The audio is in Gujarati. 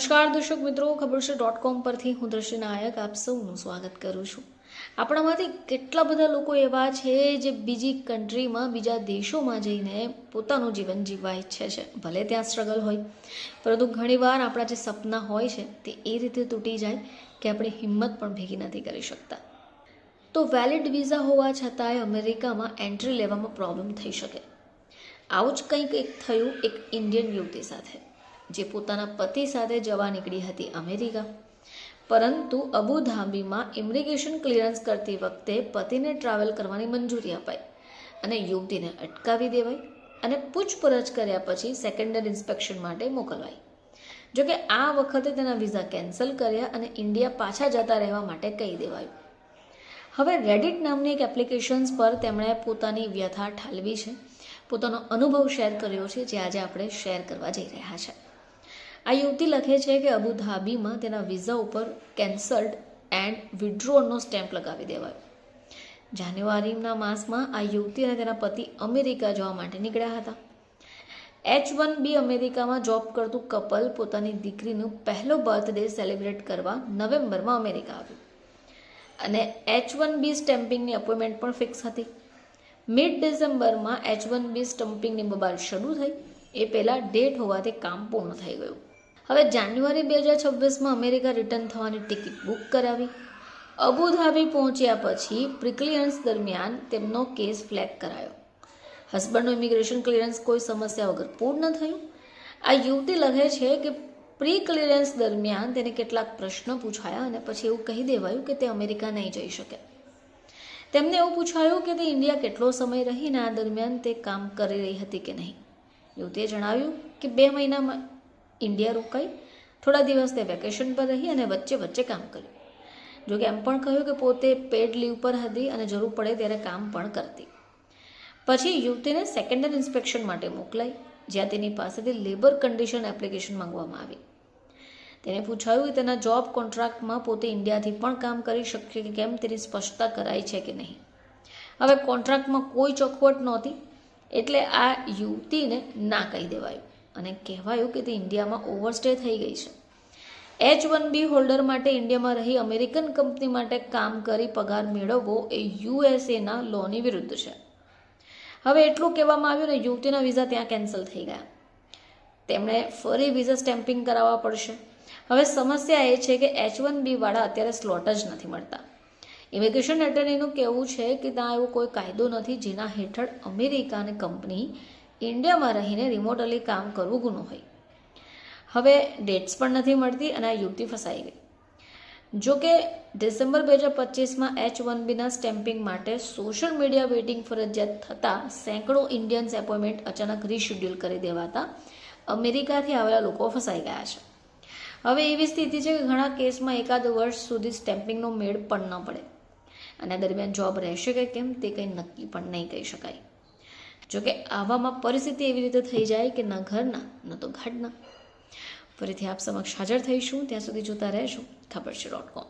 નમસ્કાર દર્શક મિત્રો, ખબરશે.com પરથી હું દ્રષ્ટિ નાયક આપ સૌનું સ્વાગત કરું છું. આપણામાંથી કેટલા બધા લોકો એવા છે જે બીજી કન્ટ્રીમાં, બીજા દેશોમાં જઈને પોતાનું જીવન જીવવા ઈચ્છે છે. ભલે ત્યાં સ્ટ્રગલ હોય, પરંતુ ઘણીવાર આપણા જે સપના હોય છે તે એ રીતે તૂટી જાય કે આપણી હિંમત પણ ભેગી નથી કરી શકતા. તો વેલિડ વિઝા હોવા છતાંય અમેરિકામાં એન્ટ્રી લેવામાં પ્રોબ્લેમ થઈ શકે. આવું જ કંઈક થયું એક ઇન્ડિયન યુવતી સાથે, જે પોતાના પતિ સાથે જવા નીકળી હતી અમેરિકા. પરંતુ અબુધાબીમાં ઇમિગ્રેશન ક્લિયરન્સ કરતી વખતે પતિને ટ્રાવેલ કરવાની મંજૂરી અપાઈ અને યુવતીને અટકાવી દેવાઈ અને પૂછપરછ કર્યા પછી સેકન્ડરી ઇન્સ્પેક્શન માટે મોકલવાઈ. જોકે આ વખતે તેના વિઝા કેન્સલ કર્યા અને ઇન્ડિયા પાછા જતા રહેવા માટે કહી દેવાયું. હવે રેડિટ નામની એક એપ્લિકેશન્સ પર તેમણે પોતાની વ્યથા ઠાલવી છે, પોતાનો અનુભવ શેર કર્યો છે, જે આજે આપણે શેર કરવા જઈ રહ્યા છે. આ યુવતી લખે છે કે અબુધાબીમાં તેના વિઝા ઉપર કેન્સલ્ડ એન્ડ વિડ્રોનો સ્ટેમ્પ લગાવી દેવાયો. જાન્યુઆરીના માસમાં આ યુવતી અને તેના પતિ અમેરિકા જવા માટે નીકળ્યા હતા. H1B અમેરિકામાં જોબ કરતું કપલ પોતાની દીકરીનું પહેલો બર્થડે સેલિબ્રેટ કરવા નવેમ્બરમાં અમેરિકા આવ્યું અને H1B સ્ટેમ્પિંગની અપોઇન્ટમેન્ટ પણ ફિક્સ હતી. મિડ ડિસેમ્બરમાં H1B સ્ટેમ્પિંગની બબાલ શરૂ થઈ. એ પહેલાં ડેટ હોવાથી કામ પૂર્ણ થઈ ગયું. હવે જાન્યુઆરી 2026માં અમેરિકા રિટર્ન થવાની ટિકિટ બુક કરાવી. અબુધાબી પહોંચ્યા પછી પ્રિક્લિયરન્સ દરમિયાન તેમનો કેસ ફ્લેગ કરાયો. હસબન્ડનું ઇમિગ્રેશન ક્લિયરન્સ કોઈ સમસ્યા વગર પૂર્ણ થયું. આ યુવતી લખે છે કે પ્રી ક્લિયરન્સ દરમિયાન તેને કેટલાક પ્રશ્નો પૂછાયા અને પછી એવું કહી દેવાયું કે તે અમેરિકા નહીં જઈ શકે. તેમને એવું પૂછાયું કે તે ઇન્ડિયા કેટલો સમય રહીને આ દરમિયાન તે કામ કરી રહી હતી કે નહીં. યુવતીએ જણાવ્યું કે 2 મહિનામાં ઇન્ડિયા રોકાઈ, થોડા દિવસ તે વેકેશન પર રહી અને વચ્ચે કામ કર્યું. જોકે એમ પણ કહ્યું કે પોતે પેડ લીવ પર હતી અને જરૂર પડે ત્યારે કામ પણ કરતી. પછી યુવતીને સેકન્ડરી ઇન્સ્પેક્શન માટે મોકલાઈ, જ્યાં તેની પાસેથી લેબર કન્ડિશન એપ્લિકેશન માંગવામાં આવી. તેને પૂછાયું કે તેના જોબ કોન્ટ્રાક્ટમાં પોતે ઇન્ડિયાથી પણ કામ કરી શકશે કે કેમ, તેની સ્પષ્ટતા કરાઈ છે કે નહીં. હવે કોન્ટ્રાક્ટમાં કોઈ ચોખવટ નહોતી, એટલે આ યુવતીને ના કહી દેવાયું અને કહેવાયું કે તે ઇન્ડિયામાં ઓવરસ્ટે થઈ ગઈ છે. H1B હોલ્ડર માટે ઇન્ડિયામાં રહી અમેરિકન કંપની માટે કામ કરી પગાર મેળવવો એ USAના લોની વિરુદ્ધ છે. હવે એટલું કહેવામાં આવ્યું ને યુવતીના વિઝા ત્યાં કેન્સલ થઈ ગયા. તેમણે ફરી વિઝા સ્ટેમ્પિંગ કરાવવા પડશે. હવે સમસ્યા એ છે કે H1B વાળા અત્યારે સ્લોટ જ નથી મળતા. ઇમિગ્રેશન એટર્નીનું કહેવું છે કે ત્યાં એવો કોઈ કાયદો નથી જેના હેઠળ અમેરિકા અને કંપની ઇન્ડિયામાં રહીને રિમોટલી કામ કરવું ગુનો હોય. હવે ડેટ્સ પણ નથી મળતી અને આ યુવતી ફસાઈ ગઈ. જોકે ડિસેમ્બર 2025માં H1Bના સ્ટેમ્પિંગ માટે સોશિયલ મીડિયા વેઇટિંગ ફરજિયાત થતાં સેંકડો ઇન્ડિયન્સ એપોઇન્ટમેન્ટ અચાનક રીશેડ્યુલ કરી દેવાતા અમેરિકાથી આવેલા લોકો ફસાઈ ગયા છે. હવે એવી સ્થિતિ છે કે ઘણા કેસમાં એકાદ વર્ષ સુધી સ્ટેમ્પિંગનો મેળ પણ ન પડે અને દરમિયાન જોબ રહેશે કે કેમ તે કંઈ નક્કી પણ નહીં કહી શકાય. જોકે આવામાં પરિસ્થિતિ એવી રીતે થઈ જાય કે ન ઘરના ન તો ઘાટના. ફરીથી આપ સમક્ષ હાજર થઈશું, ત્યાં સુધી જોતા રહેજો ખબરશે.com.